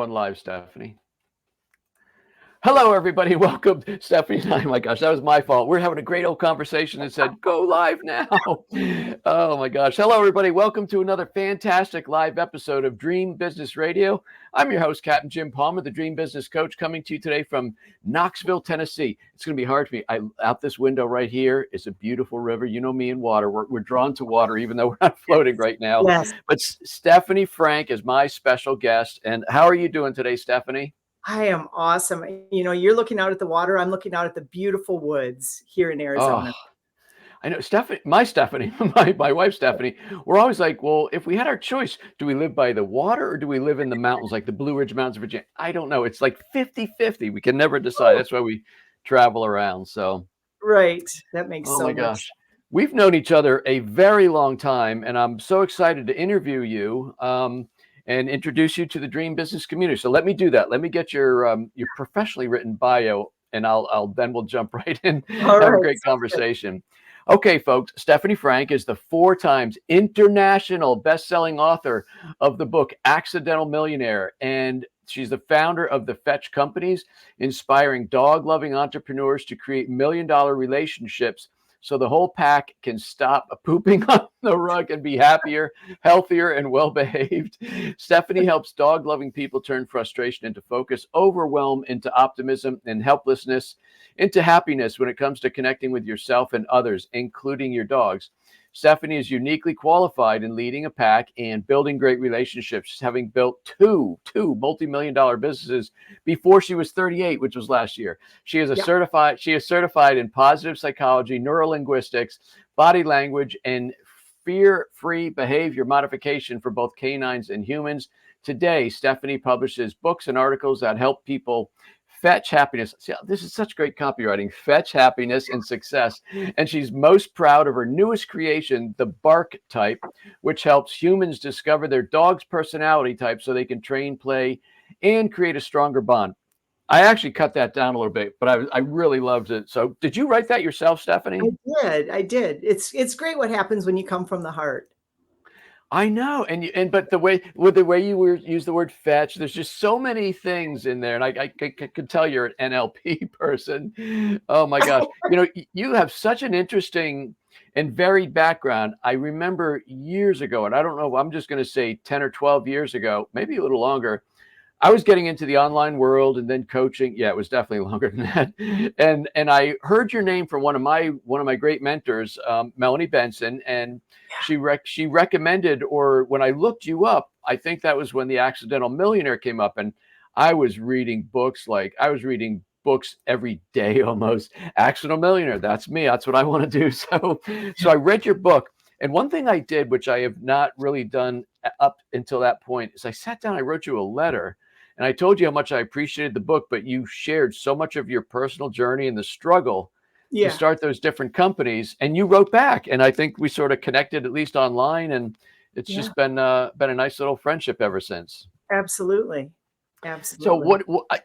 going live, Stephanie. Hello, everybody. Welcome, Stephanie and I. My gosh, that was my fault. We're having a great old conversation and said, go live now. Oh, my gosh. Hello, everybody. Welcome to another fantastic live episode of Dream Business Radio. I'm your host, Captain Jim Palmer, the Dream Business Coach, coming to you today from Knoxville, Tennessee. It's going to be hard for me. Out this window right here is a beautiful river. You know me and water. We're drawn to water, even though we're not floating right now. Yes. But Stephanie Frank is my special guest. And how are you doing today, Stephanie? I am awesome. You know, you're looking out at the water. I'm looking out at the beautiful woods here in Arizona. Oh, I know Stephanie, my wife, Stephanie, we're always like, well, if we had our choice, do we live by the water or do we live in the mountains, like the Blue Ridge Mountains of Virginia? I don't know. It's like 50-50. We can never decide. That's why we travel around. So, right. That makes oh so my much gosh. sense. We've known each other a very long time, and I'm so excited to interview you and introduce you to the Dream Business community. So let me do that. Let me get your professionally written bio, and we'll jump right in, All have a right. great conversation. Okay, folks, Stephanie Frank is the 4 times international best-selling author of the book Accidental Millionaire, and she's the founder of the Fetch Companies, inspiring dog-loving entrepreneurs to create million-dollar relationships so the whole pack can stop pooping on the rug and be happier, healthier, and well-behaved. Stephanie helps dog-loving people turn frustration into focus, overwhelm into optimism, and helplessness into happiness when it comes to connecting with yourself and others, including your dogs. Stephanie is uniquely qualified in leading a pack and building great relationships, having built two multi-million-dollar businesses before she was 38, which was last year. She is certified in positive psychology, neurolinguistics, body language, and fear-free behavior modification for both canines and humans. Today, Stephanie publishes books and articles that help people fetch happiness. See, this is such great copywriting. Fetch happiness and success. And she's most proud of her newest creation, the Bark Type, which helps humans discover their dog's personality type so they can train, play, and create a stronger bond. I actually cut that down a little bit, but I really loved it. So did you write that yourself, Stephanie? I did. It's great what happens when you come from the heart. I know, but the way you use the word fetch, there's just so many things in there, and I could tell you're an NLP person. Oh my gosh, you have such an interesting and varied background. I remember years ago, and I don't know, I'm just going to say 10 or 12 years ago, maybe a little longer. I was getting into the online world and then coaching. Yeah, it was definitely longer than that. And I heard your name from one of my great mentors, Melanie Benson, and she recommended, or when I looked you up, I think that was when the Accidental Millionaire came up, and I was reading books every day almost. Accidental Millionaire, that's me. That's what I want to do. So I read your book. And one thing I did, which I have not really done up until that point, is I sat down, I wrote you a letter, and I told you how much I appreciated the book, but you shared so much of your personal journey and the struggle to start those different companies. And you wrote back, and I think we sort of connected, at least online, and it's just been a nice little friendship ever since. Absolutely. So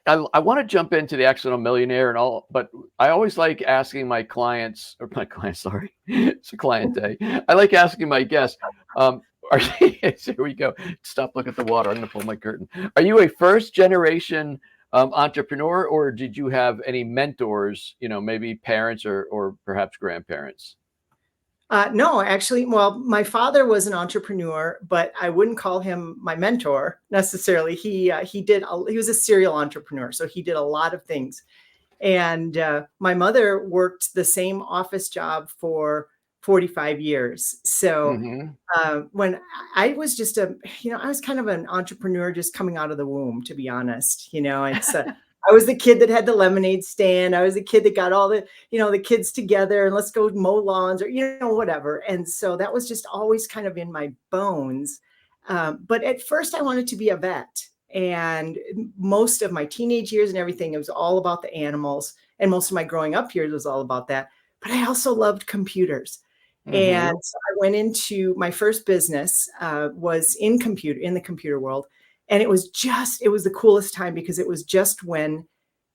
I want to jump into the Accidental Millionaire and all, but I always like asking my clients, or my clients, sorry, it's a client day. I like asking my guests, here we go. Stop looking at the water. I'm going to pull my curtain. Are you a first generation entrepreneur, or did you have any mentors, maybe parents or perhaps grandparents? No, actually, well, my father was an entrepreneur, but I wouldn't call him my mentor necessarily. He was a serial entrepreneur, so he did a lot of things. And my mother worked the same office job for 45 years. So when I was just I was kind of an entrepreneur just coming out of the womb, to be honest. I was the kid that had the lemonade stand. I was the kid that got all the, the kids together and let's go mow lawns or, whatever. And so that was just always kind of in my bones. But at first I wanted to be a vet. And most of my teenage years and everything, it was all about the animals. And most of my growing up years was all about that. But I also loved computers. And so I went into my first business was in the computer world. And it was the coolest time because it was just when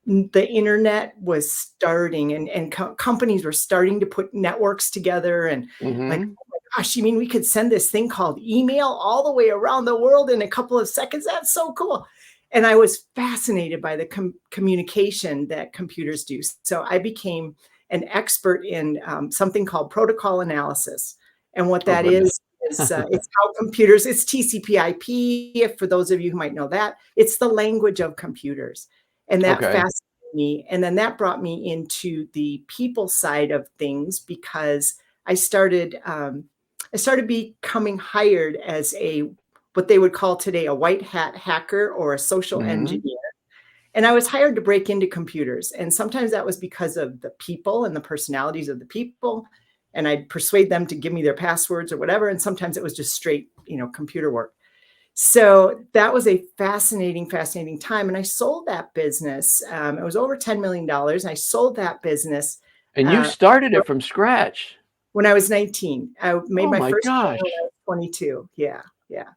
the internet was starting and companies were starting to put networks together and like, oh my gosh, you mean we could send this thing called email all the way around the world in a couple of seconds? That's so cool. And I was fascinated by the communication that computers do. So I became an expert in something called protocol analysis. And what Oh, that goodness. is it's how computers, it's TCP/IP, for those of you who might know that. It's the language of computers. And that Okay. fascinated me. And then that brought me into the people side of things, because I started becoming hired as a what they would call today a white hat hacker or a social Hmm. engineer. And I was hired to break into computers. And sometimes that was because of the people and the personalities of the people. And I'd persuade them to give me their passwords or whatever. And sometimes it was just straight, computer work. So that was a fascinating, fascinating time. And I sold that business. It was over $10 million. And I sold that business And you uh, started it from scratch. when I was 19. I made Oh my my first sale when I gosh. was 22. Yeah. Yeah.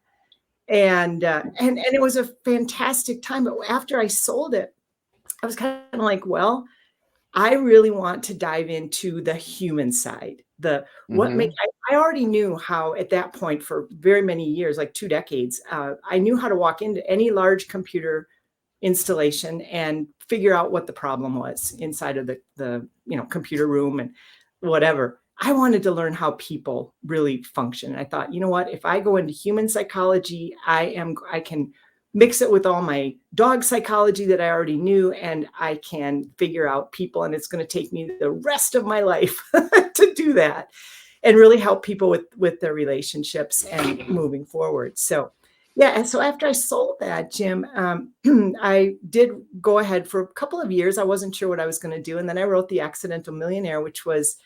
And it was a fantastic time. But after I sold it, I was kind of like, well, I really want to dive into the human side. The what make Hmm. I already knew how at that point for very many years, like 2 decades, I knew how to walk into any large computer installation and figure out what the problem was inside of the computer room and whatever. I wanted to learn how people really function. I thought, you know what, if I go into human psychology, I can mix it with all my dog psychology that I already knew, and I can figure out people, and it's going to take me the rest of my life to do that and really help people with their relationships and moving forward. So yeah, and so after I sold that, Jim, I did go ahead for a couple of years. I wasn't sure what I was going to do, and then I wrote The Accidental Millionaire, which was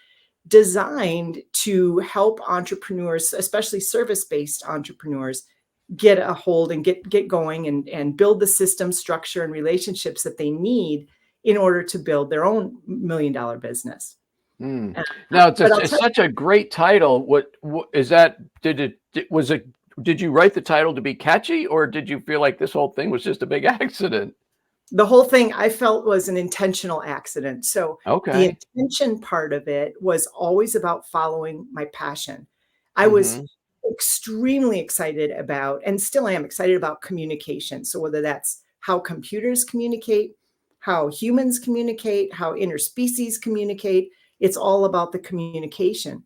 designed to help entrepreneurs, especially service-based entrepreneurs, get a hold and get going and build the system, structure, and relationships that they need in order to build their own $1 million business. Mm. Uh, Now but I'll it's tell such a great title. What is that? Was it? Did you write the title to be catchy, or did you feel like this whole thing was just a big accident? the whole thing I felt was an intentional accident. So the Okay. intention part of it was always about following my passion. I was Hmm. extremely excited about, and still am excited about, communication. So whether that's how computers communicate, how humans communicate, how interspecies communicate, it's all about the communication.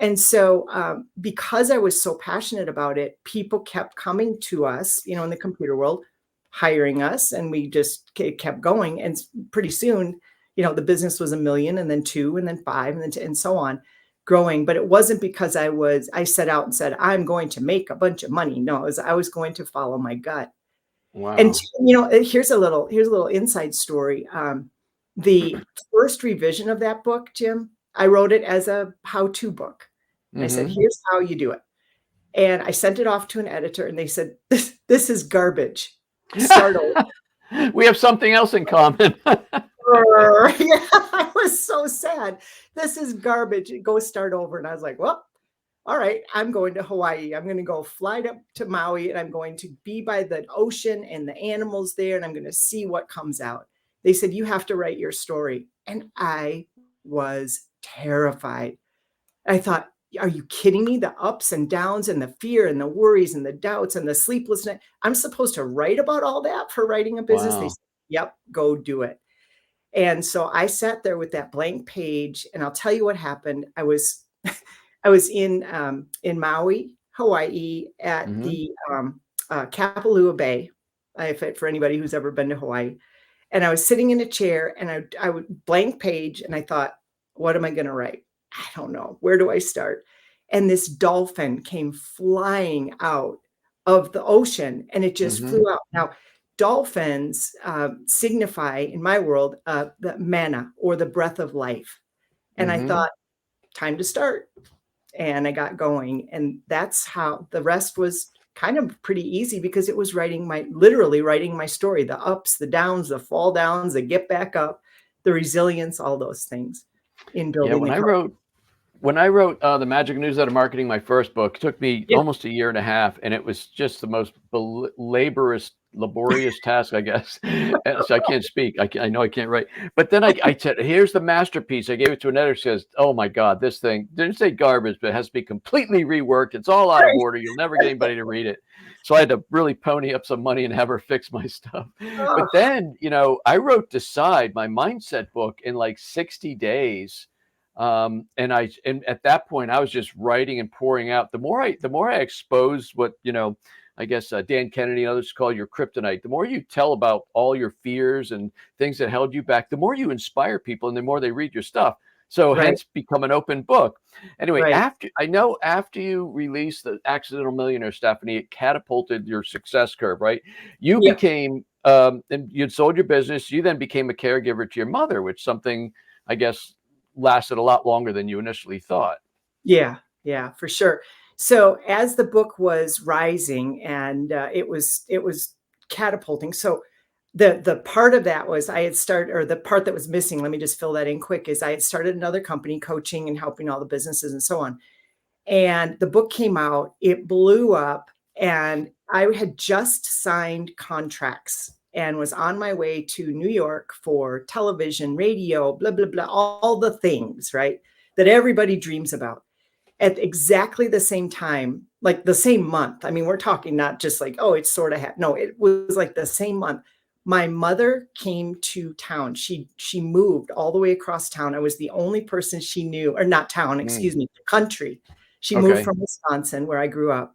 And so, because I was so passionate about it, people kept coming to us, in the computer world, hiring us, and we just kept going. And pretty soon, the business was 1 million, and then two, and then five, and then and so on, growing. But it wasn't because I set out and said, I'm going to make a bunch of money. No, I was going to follow my gut. And Wow. here's a little inside story. The first revision of that book, Jim, I wrote it as a how-to book. I said, Hmm. here's how you do it. And I sent it off to an editor, and they said, this is garbage. Start over. We have something else in common. Yeah, I was so sad. This is garbage. Go start over. And I was like, well, all right, I'm going to Hawaii. I'm going to go fly up to Maui, and I'm going to be by the ocean and the animals there, and I'm going to see what comes out. They said, you have to write your story. And I was terrified. I thought, are you kidding me? The ups and downs and the fear and the worries and the doubts and the sleepless night. I'm supposed to write about all that for writing a business? They Wow. said, yep, go do it. And so I sat there with that blank page, and I'll tell you what happened. I was in Maui, Hawaii, at Hmm. the Kapalua Bay. For anybody who's ever been to Hawaii, and I was sitting in a chair, and I would blank page, and I thought, what am I going to write? I don't know. Where do I start? And this dolphin came flying out of the ocean, and it just Hmm. flew out. Now, dolphins signify in my world the manna, or the breath of life. And I Hmm. thought, time to start. And I got going. And that's how the rest was kind of pretty easy, because it was literally writing my story, the ups, the downs, the fall downs, the get back up, the resilience, all those things in Yeah. building the company. When I wrote the Magic Newsletter Marketing, my first book, it took me Yeah. almost a year and a half, and it was just the most laborious laborious task, I guess. So I can't speak. I know I can't write. But then I said, here's the masterpiece. I gave it to an editor. She says, oh my God, this thing didn't say garbage, but it has to be completely reworked. It's all out of Right. order. You'll never get anybody to read it. So I had to really pony up some money and have her fix my stuff. Oh, But then, I wrote Decide, my mindset book, in like 60 days. And at that point I was just writing and pouring out. The more I exposed what, I guess Dan Kennedy and others call your kryptonite. The more you tell about all your fears and things that held you back, the more you inspire people and the more they read your stuff. So right, hence become an open book. Anyway, right. after you released the Accidental Millionaire, Stephanie, it catapulted your success curve, right? You Yeah, became, and you'd sold your business. You then became a caregiver to your mother, which something, I guess, lasted a lot longer than you initially thought. yeah, yeah, for sure. So as the book was rising and it was catapulting. So the part of that was I had started, or the part that was missing, let me just fill that in quick, is I had started another company coaching and helping all the businesses and so on. And the book came out, it blew up, and I had just signed contracts and was on my way to New York for television, radio, blah, blah, blah, all the things, right? That everybody dreams about at exactly the same time, like the same month. I mean, we're talking not just like, oh, it's sort of no, it was like the same month. My mother came to town. She moved all the way across town. I was the only person she knew, or not town, Mm, excuse me, the country. She moved okay. from Wisconsin, where I grew up,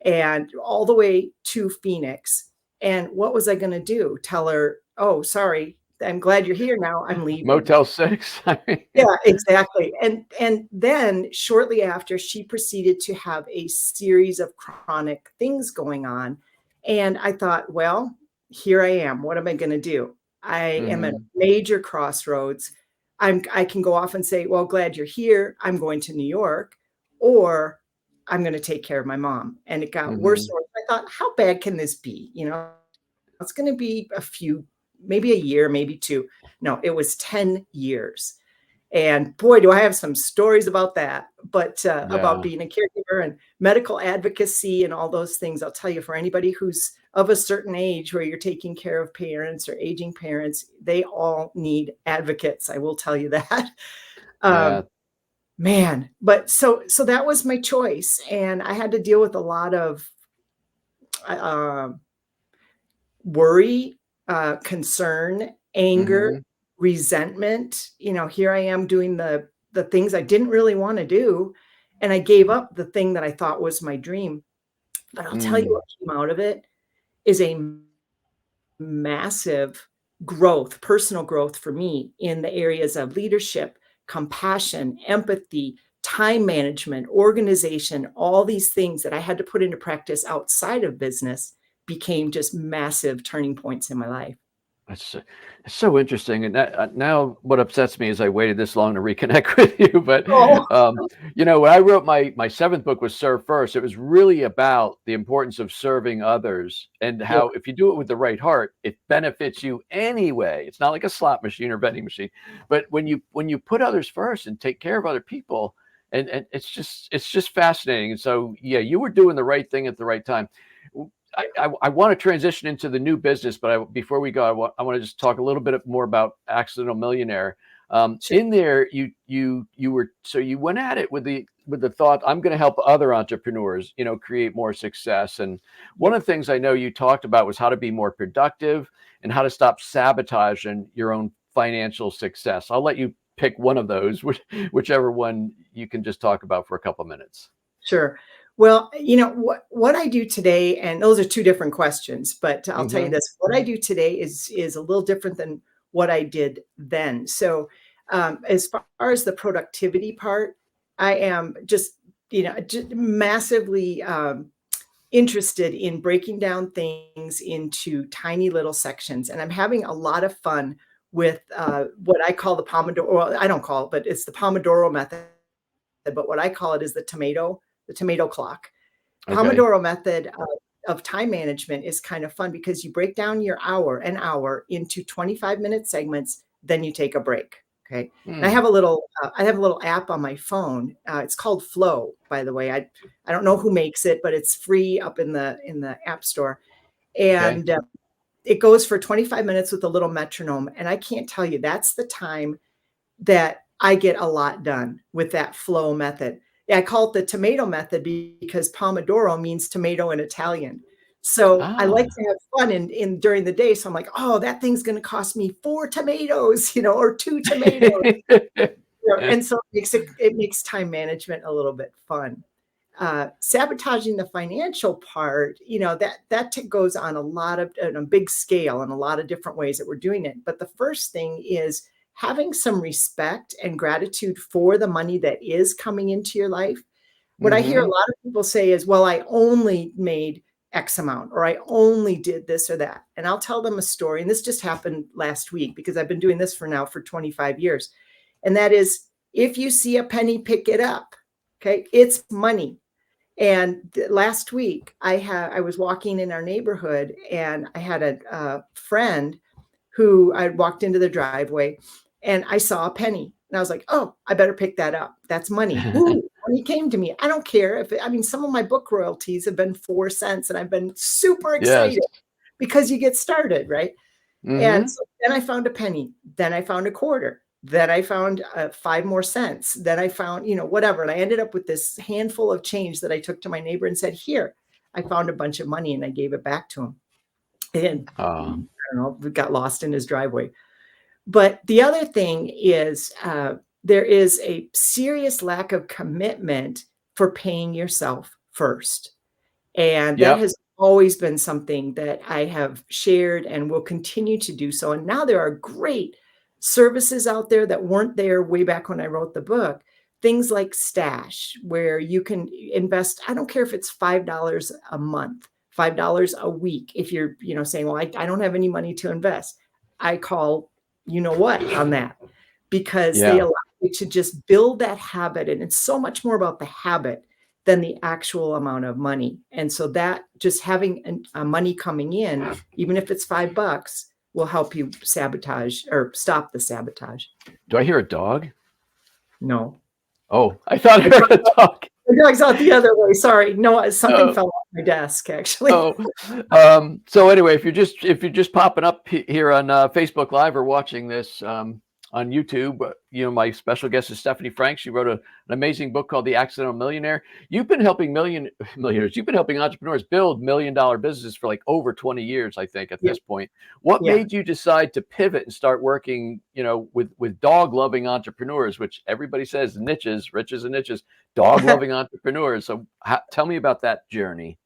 and all the way to Phoenix. And what was I going to do? Tell her, oh, sorry, I'm glad you're here now. I'm leaving. Motel 6. I mean, Yeah, exactly. And then shortly after, she proceeded to have a series of chronic things going on. And I thought, well, here I am. What am I going to do? I am at a mhm, major crossroads. I can go off and say, well, glad you're here. I'm going to New York, or I'm going to take care of my mom. And it got worse mhm. and worse. I thought, how bad can this be? It's going to be a few, maybe a year, maybe two. No, it was 10 years. And boy, do I have some stories about that, but about Yeah, being a caregiver and medical advocacy and all those things. I'll tell you, for anybody who's of a certain age where you're taking care of parents or aging parents, they all need advocates. I will tell you that. yeah. Um, man, but so that was my choice, and I had to deal with a lot of uh, worry, concern, anger, Mhm, resentment. Here I am doing the things I didn't really want to do, and I gave up the thing that I thought was my dream. But I'll tell you mm. what came out of it is a massive growth, personal growth for me in the areas of leadership, compassion, empathy, time management, organization, all these things that I had to put into practice outside of business became just massive turning points in my life. That's it's so interesting, and that, now what upsets me is I waited this long to reconnect with you. But Oh, when I wrote my seventh book was Serve First. It was really about the importance of serving others and yeah, how if you do it with the right heart, it benefits you anyway. It's not like a slot machine or vending machine, but when you put others first and take care of other people, and it's just fascinating. And so yeah, you were doing the right thing at the right time. I want to transition into the new business, but before we go, I want to just talk a little bit more about Accidental Millionaire. sure. In there, you went at it with the thought, I'm going to help other entrepreneurs, create more success. And one Yep, of the things I know you talked about was how to be more productive and how to stop sabotaging your own financial success. I'll let you pick one of those, whichever one you can just talk about for a couple minutes. sure. Well, what I do today, and those are two different questions, but I'll tell you Hmm. this: what I do today is a little different than what I did then. So, as far as the productivity part, I am just massively interested in breaking down things into tiny little sections. And I'm having a lot of fun with what I call the Pomodoro. Well, I don't call it, but it's the Pomodoro method. But what I call it is the tomato clock. Okay. Pomodoro method of time management is kind of fun because you break down your an hour into 25-minute segments, then you take a break. Okay. And Hmm. I have a little app on my phone. It's called Flow, by the way. I don't know who makes it, but it's free up in the app store. Okay. And it goes for 25 minutes with a little metronome. And I can't tell you, that's the time that I get a lot done with that flow method. Yeah, I call it the tomato method because Pomodoro means tomato in Italian. So I like Ah. to have fun in during the day. So I'm like, oh, that thing's going to cost me 4 tomatoes, or 2 tomatoes. And so it makes time management a little bit fun. Sabotaging the financial part, that goes on a big scale in a lot of different ways that we're doing it. But the first thing is having some respect and gratitude for the money that is coming into your life. What I hear a Mm-hmm. lot of people say is, well, I only made X amount, or I only did this or that. And I'll tell them a story. And this just happened last week because I've been doing this for 25 years. And that is, if you see a penny, pick it up. Okay. It's money. And last week, I was walking in our neighborhood, and I had a friend who I walked into the driveway, and I saw a penny, and I was like, "Oh, I better pick that up. That's money." Ooh, money came to me. I don't care some of my book royalties have been 4 cents, and I've been super Yes. excited because you get started, right? And Mm-hmm. so then I found a penny, then I found a quarter, then I found 5 more cents, then I found, whatever. And I ended up with this handful of change that I took to my neighbor and said, here, I found a bunch of money, and I gave it back to him. And Uh, I don't know, it got lost in his driveway. But the other thing is there is a serious lack of commitment for paying yourself first. And that yep. has always been something that I have shared and will continue to do so. And now there are great services out there that weren't there way back when I wrote the book. Things like Stash, where you can invest, I don't care if it's $5 a month, $5 a week. If you're, saying, well, I don't have any money to invest, I call, what on that, because they Yeah. allow you to just build that habit. And it's so much more about the habit than the actual amount of money. And so that just having money coming in, even if it's $5, will help you sabotage or stop the sabotage. Do I hear a dog? No, Oh, I thought I my heard a dog. dog's out the other way. Sorry. No, something Oh, fell off my desk, actually. oh. So anyway, if you're just popping up here on Facebook Live or watching this on YouTube, my special guest is Stephanie Frank. She wrote an amazing book called The Accidental Millionaire. You've been helping millionaires. You've been helping entrepreneurs build $1 million businesses for like over 20 years, I think, at Yeah. this point. What Yeah. made you decide to pivot and start working, with dog loving entrepreneurs, which everybody says niches, riches and niches, dog loving entrepreneurs. So tell me about that journey.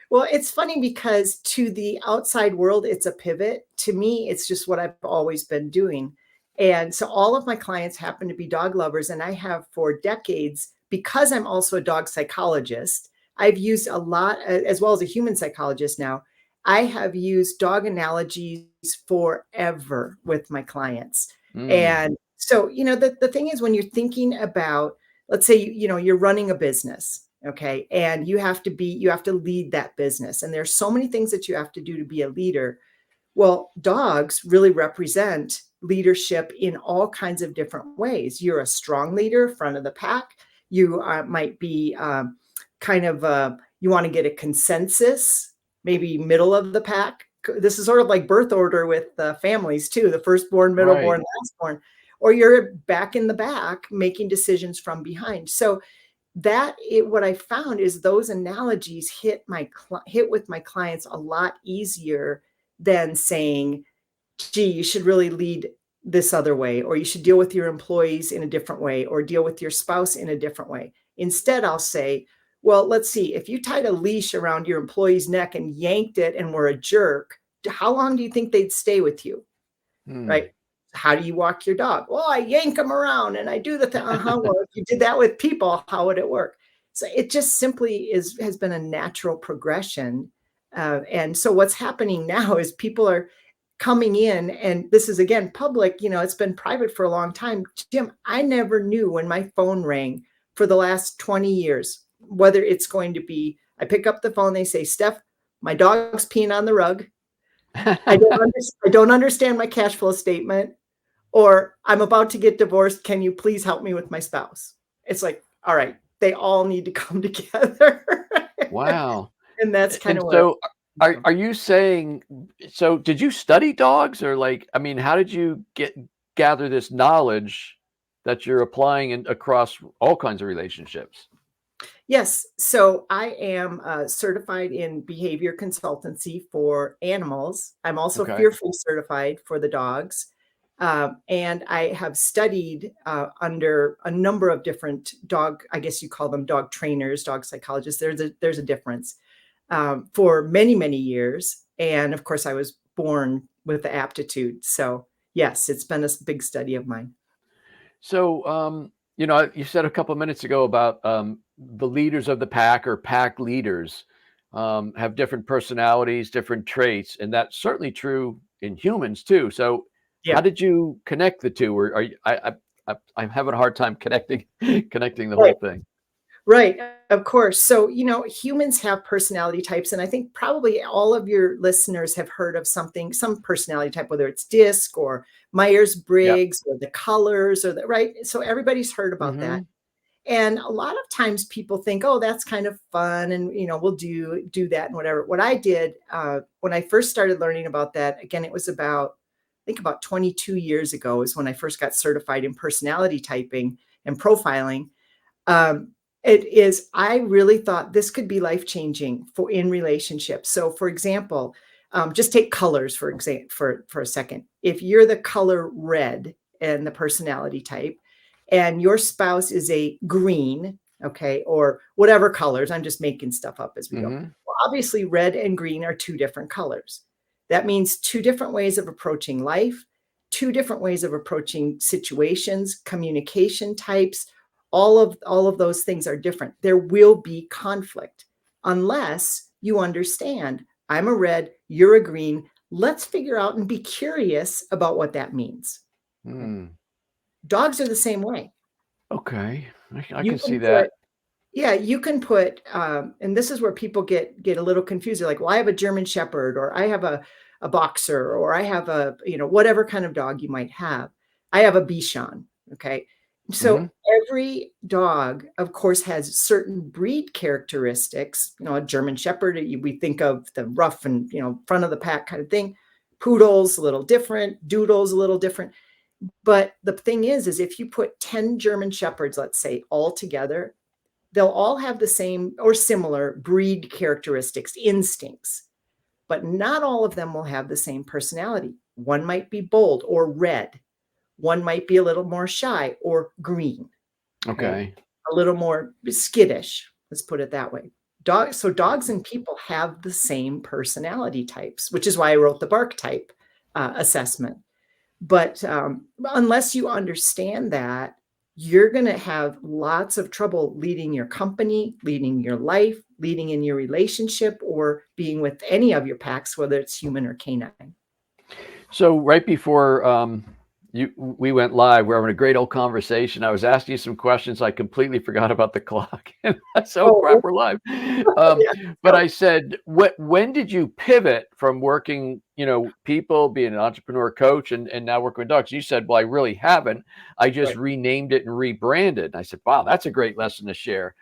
Well, it's funny because to the outside world, it's a pivot. To me, it's just what I've always been doing. And so all of my clients happen to be dog lovers. And I have for decades, because I'm also a dog psychologist, I've used a lot, as well as a human psychologist now, I have used dog analogies forever with my clients. Mm, And so, the thing is, when you're thinking about, let's say, you're running a business. Okay. And you have to lead that business. And there's so many things that you have to do to be a leader. Well, dogs really represent leadership in all kinds of different ways. You're a strong leader, front of the pack. You might be you want to get a consensus, maybe middle of the pack. This is sort of like birth order with families too, the firstborn, right. middleborn, lastborn, or you're back in the back making decisions from behind. So what I found is those analogies hit with my clients a lot easier than saying, gee, you should really lead this other way, or you should deal with your employees in a different way, or deal with your spouse in a different way. Instead, I'll say, well, let's see, if you tied a leash around your employee's neck and yanked it and were a jerk, how long do you think they'd stay with you? Hmm. Right? How do you walk your dog? Well, I yank them around and I do the thing. Well, if you did that with people, how would it work? So it just simply has been a natural progression. And so what's happening now is people are coming in, and this is again public, it's been private for a long time. Jim, I never knew when my phone rang for the last 20 years, whether it's going to be, I pick up the phone, they say, Steph, my dog's peeing on the rug. I don't understand my cash flow statement, or I'm about to get divorced. Can you please help me with my spouse? It's like, all right, they all need to come together. Wow. And that's kind And of where, so Are you saying, so did you study dogs, or like, I mean, how did you gather this knowledge that you're applying across all kinds of relationships? Yes. So I am certified in behavior consultancy for animals. I'm also Okay. fearfully certified for the dogs. And I have studied under a number of different dog, I guess you call them dog trainers, dog psychologists. There's a difference for many, many years. And of course, I was born with the aptitude. So, yes, it's been a big study of mine. So, you said a couple of minutes ago about the leaders of the pack, or pack leaders, have different personalities, different traits, and that's certainly true in humans too. So, how Yeah. did you connect the two? Or are you, I'm having a hard time connecting connecting the Right. whole thing. Right, of course. So, humans have personality types, and I think probably all of your listeners have heard of some personality type, whether it's DISC or Yep. Myers-Briggs or the colors or the right. So everybody's heard about that. Mm-hmm. And a lot of times people think, oh, that's kind of fun, and we'll do that and whatever. What I did when I first started learning about that, again, it was about I think about 22 years ago is when I first got certified in personality typing and profiling. um, it is, I really thought this could be life changing for in relationships. So, for example, just take colors for example for a second. If you're the color red and the personality type, and your spouse is a green, okay, or whatever colors, I'm just making stuff up as we go. Mm-hmm. Well, obviously, red and green are two different colors. That means two different ways of approaching life, two different ways of approaching situations, communication types, all of those things are different. There will be conflict unless you understand I'm a red, you're a green. Let's figure out and be curious about what that means. Okay. Mm. Dogs are the same way. Okay, I You can can see put that. Yeah, you can put, and this is where people get a little confused. They're like, "Well, I have a German Shepherd, or I have a boxer, or I have a whatever kind of dog you might have. I have a Bichon." Okay, Mm-hmm. so every dog, of course, has certain breed characteristics. A German Shepherd, we think of the rough and front of the pack kind of thing. Poodles a little different. Doodles a little different. But the thing is if you put 10 German Shepherds, let's say, all together, they'll all have the same or similar breed characteristics, instincts, but not all of them will have the same personality. One might be bold or red. One might be a little more shy or green. Okay. Okay. A little more skittish. Let's put it that way. Dogs and people have the same personality types, which is why I wrote the bark type assessment. But unless you understand that, you're going to have lots of trouble leading your company, leading your life, leading in your relationship, or being with any of your packs, whether it's human or canine. So right before we went live, we were having a great old conversation. I was asking you some questions. I completely forgot about the clock. And I said, "Oh Oh, crap, we're live." yeah. But So, I said, when did you pivot from working, people, being an entrepreneur coach, and now working with dogs? You said, "Well, I really haven't. I just right. renamed it and rebranded." And I said, "Wow, that's a great lesson to share."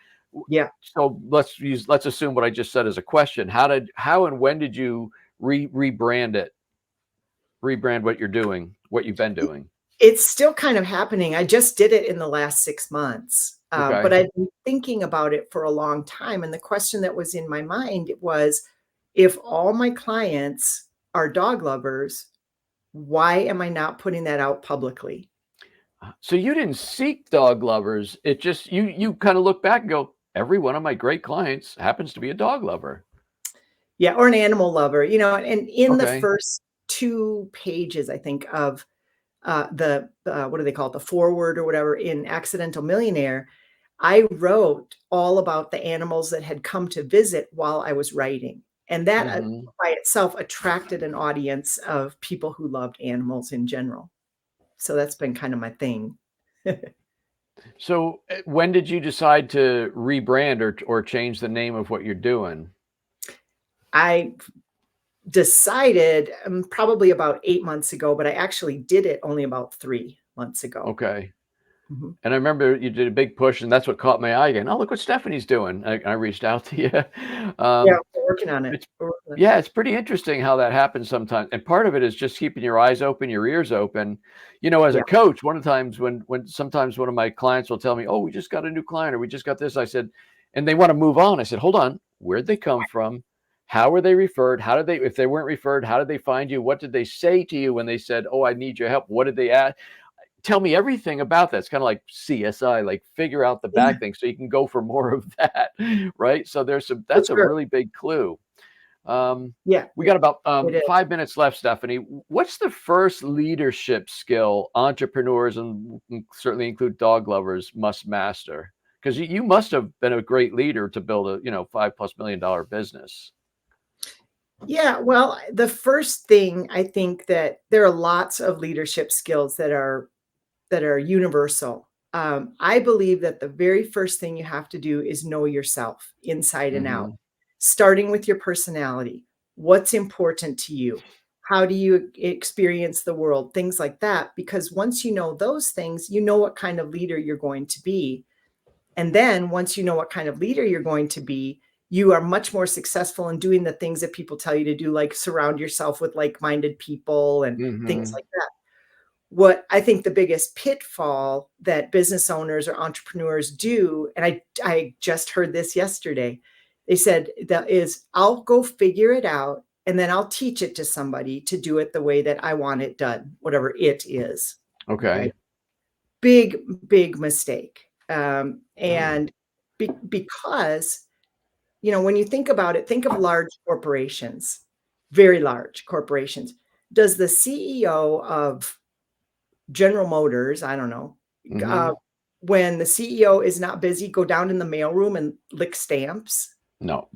Yeah. So let's assume what I just said as a question. How and when did you rebrand it? Rebrand what you're doing, what you've been doing. It's still kind of happening. I just did it in the last 6 months. But Okay. I've been thinking about it for a long time. And the question that was in my mind was, if all my clients are dog lovers, why am I not putting that out publicly? So you didn't seek dog lovers. It just you kind of look back and go, every one of my great clients happens to be a dog lover. Yeah, or an animal lover, and in the Okay. first 2 pages, I think, of, what do they call it? The foreword or whatever in Accidental Millionaire, I wrote all about the animals that had come to visit while I was writing, and that, Hmm. by itself attracted an audience of people who loved animals in general. So that's been kind of my thing. So when did you decide to rebrand or change the name of what you're doing? I decided, probably about 8 months ago, but I actually did it only about 3 months ago. Okay. Mhm. And I remember you did a big push, and that's what caught my eye again. Oh, look what Stephanie's doing. I reached out to you. Yeah. Um, working on it. It's We're working on it. yeah, it's pretty interesting how that happens sometimes. And part of it is just keeping your eyes open, your ears open. As a Yeah. coach, one of the times when sometimes one of my clients will tell me, "Oh, we just got a new client or we just got this." I said, and they want to move on. I said, "Hold on. Where'd they come from? How were they referred? How did they if they weren't referred, how did they find you? What did they say to you when they said, "Oh, I need your help?" What did they ask? Tell me everything about that. It's kind of like CSI, like figure out the Yeah, back thing so you can go for more of that, right? So for that's a sure. really big clue. Um, Yeah, we got about it is. 5 minutes left, Stephanie. What's the first leadership skill entrepreneurs and certainly include dog lovers must master? Because you must have been a great leader to build a $5+ million business. Yeah, well, the first thing I think that there are lots of leadership skills that are universal. I believe that the very first thing you have to do is know yourself inside and out, Hmm. starting with your personality. What's important to you? How do you experience the world? Things like that. Because once you know those things, you know what kind of leader you're going to be. And then once you know what kind of leader you're going to be, you are much more successful in doing the things that people tell you to do, like surround yourself with like minded people and things Hmm. like that. What I think the biggest pitfall that business owners or entrepreneurs do, and I just heard this yesterday, they said that is, I'll go figure it out and then I'll teach it to somebody to do it the way that I want it done, whatever it is. Okay. Okay. Big, big mistake. Oh. And because, when you think about it, think of large corporations, very large corporations. Does the CEO of General Motors, I don't know, uh, Hmm. when the CEO is not busy, go down in the mailroom and lick stamps? No,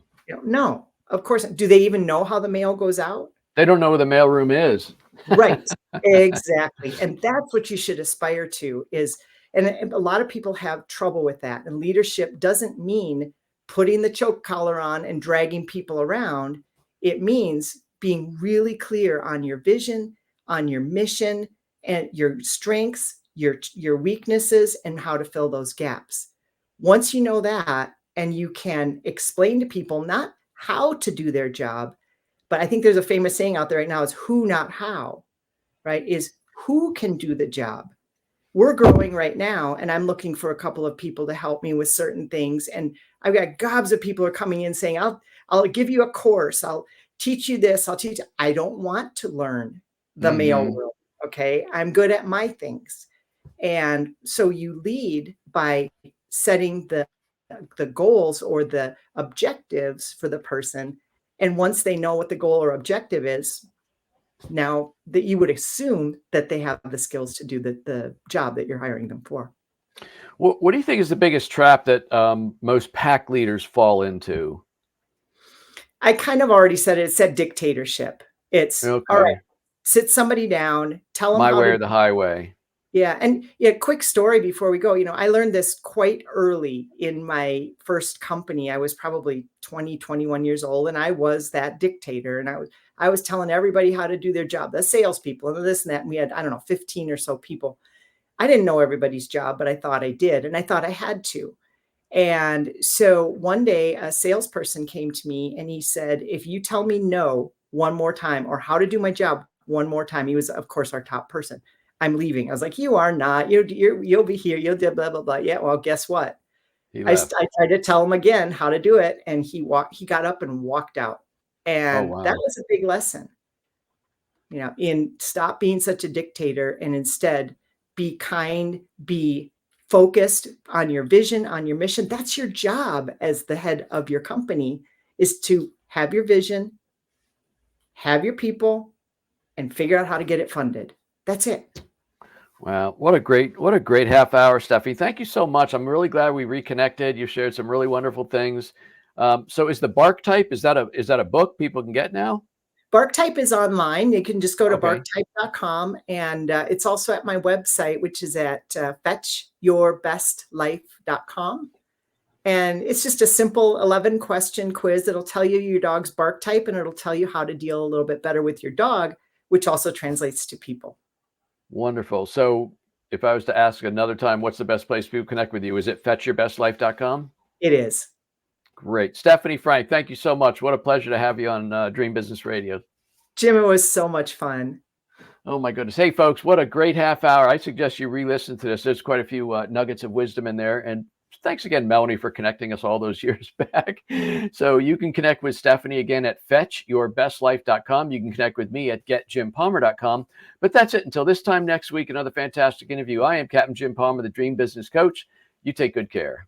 No, of course not. Do they even know how the mail goes out? they don't know where the mailroom is. Right, exactly, and that's what you should aspire to is and a lot of people have trouble with that, and leadership doesn't mean putting the choke collar on and dragging people around. It means being really clear on your vision, on your mission, and your strengths, your weaknesses, and how to fill those gaps. Once you know that, and you can explain to people not how to do their job, but I think there's a famous saying out there right now is who, not how, right? Is who can do the job. We're growing right now, and I'm looking for a couple of people to help me with certain things. And I've got gobs of people are coming in saying, I'll give you a course. I'll teach you this. I'll teach. I don't want to learn the mail Hmm. room. Okay. I'm good at my things. And so you lead by setting the goals or the objectives for the person. And once they know what the goal or objective is, now that you would assume that they have the skills to do the job that you're hiring them for. What do you think is the biggest trap that most pack leaders fall into? I kind of already said it. It said dictatorship. It's all right, Okay. sit somebody down, tell them My how way to. or the highway. Yeah, and yeah, quick story before we go. I learned this quite early in my first company. I was probably 20, 21 years old, and I was that dictator. And I was telling everybody how to do their job, the salespeople and this and that. And we had, I don't know, 15 or so people. I didn't know everybody's job, but I thought I did, and I thought I had to. And so one day a salesperson came to me and he said, if you tell me no one more time or how to do my job one more time, he was, of course, our top person. I'm leaving. I was like, you are not. You'll be here. You'll do blah, blah, blah. Yeah. Well, guess what? He I, left. I tried to tell him again how to do it. And he got up and walked out. Oh, And that wow. was a big lesson, in stop being such a dictator and instead be kind, be focused on your vision, on your mission. That's your job as the head of your company, is to have your vision, have your people, and figure out how to get it funded. That's it. Wow. What a great half hour, Steffi. Thank you so much. I'm really glad we reconnected. You shared some really wonderful things. So is the Bark Type, is that a book people can get now? BarkType is online. You can just go to Okay. barktype.com, and it's also at my website, which is at fetchyourbestlife.com. And it's just a simple 11 question quiz that'll tell you your dog's bark type, and it'll tell you how to deal a little bit better with your dog, which also translates to people. Wonderful. So if I was to ask another time, what's the best place people connect with you? Is it fetchyourbestlife.com? It is. Great. Stephanie Frank, thank you so much. What a pleasure to have you on Dream Business Radio. Jim, it was so much fun. Oh my goodness. Hey folks, what a great half hour. I suggest you re-listen to this. There's quite a few nuggets of wisdom in there. And thanks again, Melanie, for connecting us all those years back. So you can connect with Stephanie again at fetchyourbestlife.com. You can connect with me at getjimpalmer.com. But that's it. Until this time next week, another fantastic interview. I am Captain Jim Palmer, the Dream Business Coach. You take good care.